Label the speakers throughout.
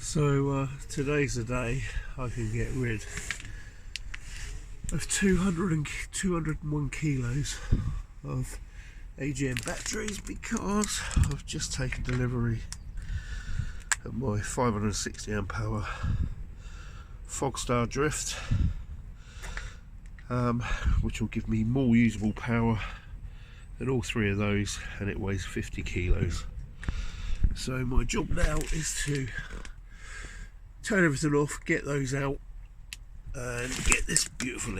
Speaker 1: So today's the day I can get rid of 201 kilos of AGM batteries because I've just taken delivery of my 560 amp hour Fogstar Drift, which will give me more usable power than all three of those, and it weighs 50 kilos. So my job now is to turn everything off, get those out, and get this beautiful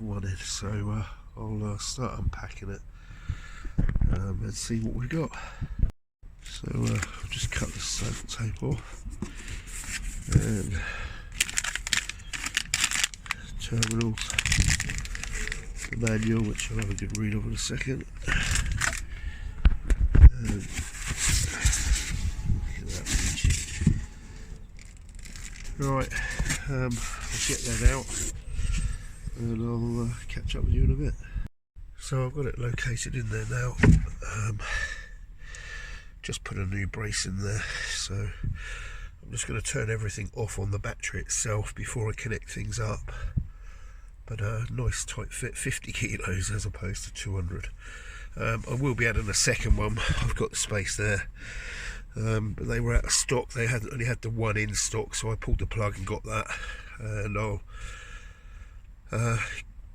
Speaker 1: one in. So I'll start unpacking it and see what we've got. So I'll just cut the sofa tape off and terminals, the manual, which I'll have a good read of in a second. And right, I'll get that out and I'll catch up with you in a bit. So I've got it located in there now. Just put a new brace in there, so I'm just going to turn everything off on the battery itself before I connect things up. But nice tight fit, 50 kilos as opposed to 200. I will be adding a second one. I've got the space there. But they were out of stock. They only had the one in stock, so I pulled the plug and got that, and I'll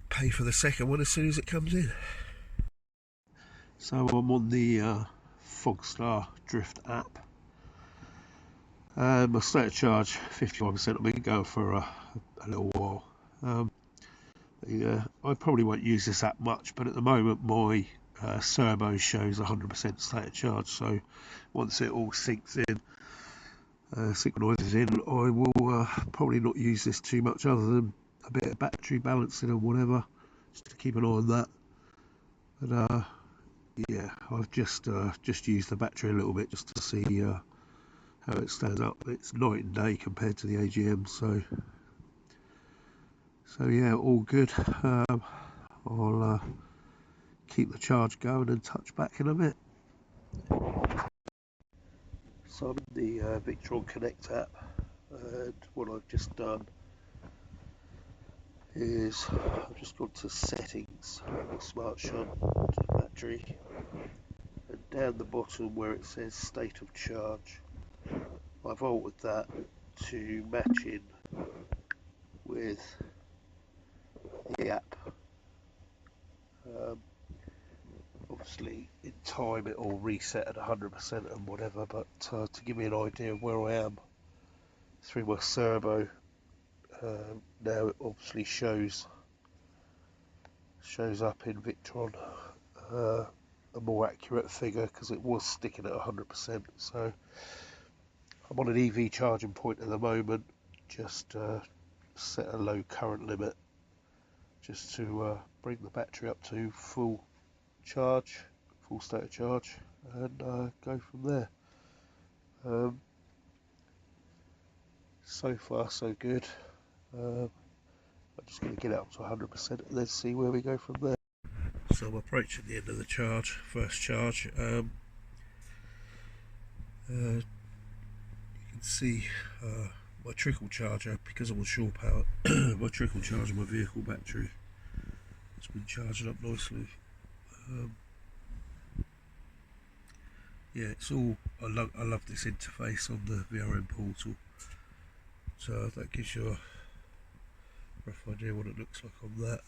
Speaker 1: pay for the second one as soon as it comes in. So I'm on the Fogstar Drift app. My state of charge 51%. I've been going for a little while. Yeah, I probably won't use this app much, but at the moment my servo shows 100% state of charge, so once it all syncs in, synchronizes in, I will probably not use this too much other than a bit of battery balancing or whatever, just to keep an eye on that. But yeah, I've just used the battery a little bit just to see how it stands up. It's night and day compared to the AGM, so yeah, all good. I'll keep the charge going and touch back in a bit. So I'm in the Victron Connect app, and what I've just done is I've just gone to settings, smart shunt, battery, and down the bottom where it says state of charge, I've altered that to match in with the app. Obviously in time it will reset at 100% and whatever, but to give me an idea of where I am through my servo, now it obviously shows up in Victron a more accurate figure, because it was sticking at 100%. So I'm on an EV charging point at the moment, just set a low current limit just to bring the battery up to full state of charge, and go from there. So far so good. I'm just going to get it up to 100% and then see where we go from there. So I'm approaching the end of the first charge. You can see my trickle charger, because I'm on shore power, my trickle charger, my vehicle battery, it's been charging up nicely. Yeah, it's all, I love this interface on the VRM portal, so that gives you a rough idea what it looks like on that.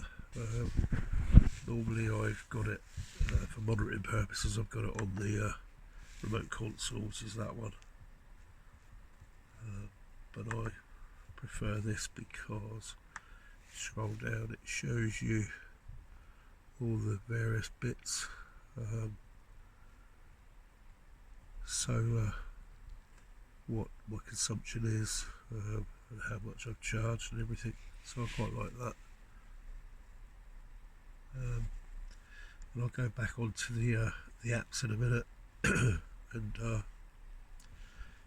Speaker 1: Normally I've got it, for monitoring purposes, I've got it on the remote console, which is that one, but I prefer this because you scroll down, it shows you all the various bits. So what my consumption is, and how much I've charged and everything, so I quite like that. And I'll go back onto the apps in a minute and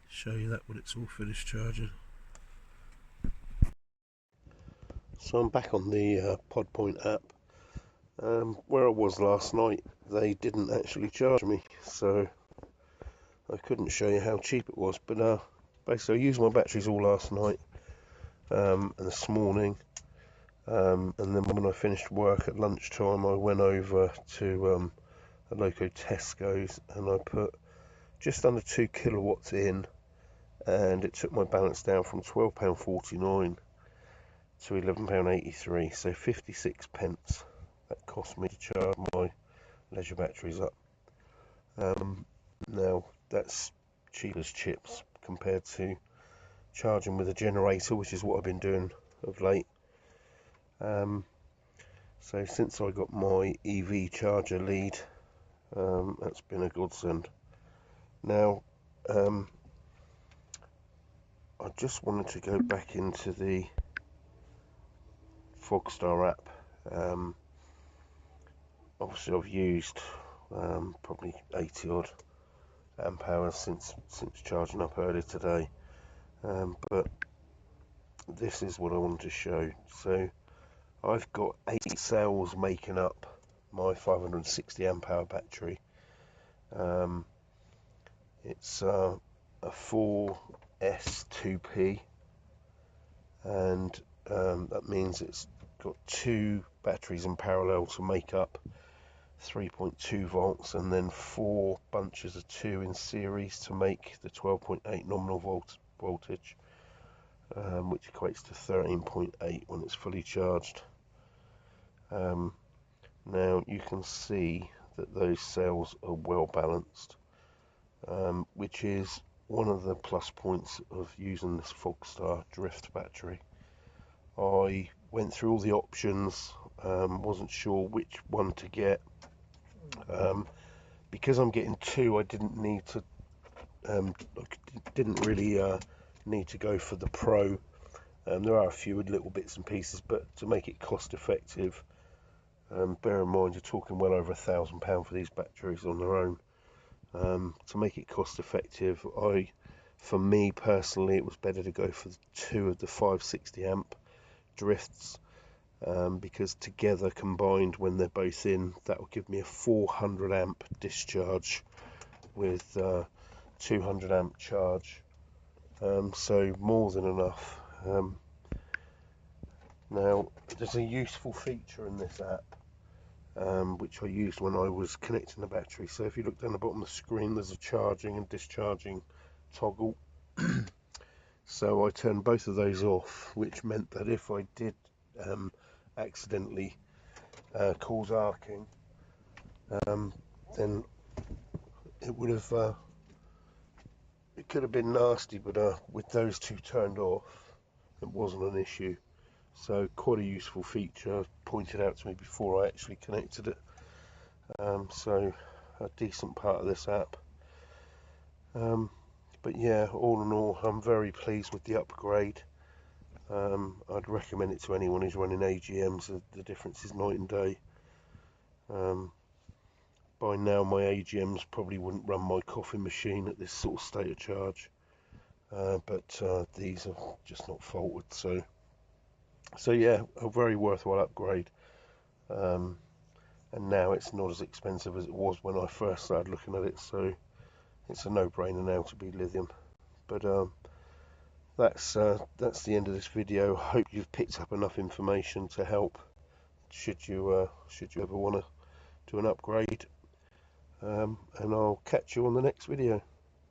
Speaker 1: show you that when it's all finished charging. So I'm back on the PodPoint app. Where I was last night, they didn't actually charge me, so I couldn't show you how cheap it was, but basically I used my batteries all last night and this morning, and then when I finished work at lunchtime I went over to a local Tesco's and I put just under 2 kilowatts in, and it took my balance down from £12.49 to £11.83, so 56 pence that cost me to charge my leisure batteries up. Now that's cheap as chips compared to charging with a generator, which is what I've been doing of late. So since I got my EV charger lead, that's been a godsend. Now I just wanted to go back into the Fogstar app. Obviously I've used probably 80 odd amp hours since charging up earlier today, but this is what I wanted to show. So I've got 8 cells making up my 560 amp hour battery. It's a 4S2P, and that means it's got 2 batteries in parallel to make up 3.2 volts, and then 4 bunches of 2 in series to make the 12.8 nominal voltage, which equates to 13.8 when it's fully charged. Now you can see that those cells are well balanced, which is one of the plus points of using this Fogstar Drift battery. I went through all the options, wasn't sure which one to get. Because I'm getting 2, I didn't need to need to go for the Pro. There are a few little bits and pieces, but to make it cost effective, bear in mind you're talking well over £1,000 for these batteries on their own. To make it cost effective, for me personally, it was better to go for 2 of the 560 amp drifts, because together combined, when they're both in, that will give me a 400 amp discharge with 200 amp charge, so more than enough. Now there's a useful feature in this app, which I used when I was connecting the battery. So if you look down the bottom of the screen, there's a charging and discharging toggle. So I turned both of those off, which meant that if I did accidentally cause arcing, then it would have it could have been nasty, but with those 2 turned off, it wasn't an issue. So quite a useful feature, pointed out to me before I actually connected it. So a decent part of this app. But yeah, all in all, I'm very pleased with the upgrade. I'd recommend it to anyone who's running AGMs. The difference is night and day. By now my AGMs probably wouldn't run my coffee machine at this sort of state of charge, but these are just not faulted. So yeah, a very worthwhile upgrade. And now it's not as expensive as it was when I first started looking at it, so it's a no-brainer now to be Lithium. But that's the end of this video. Hope you've picked up enough information to help should you ever want to do an upgrade, and I'll catch you on the next video.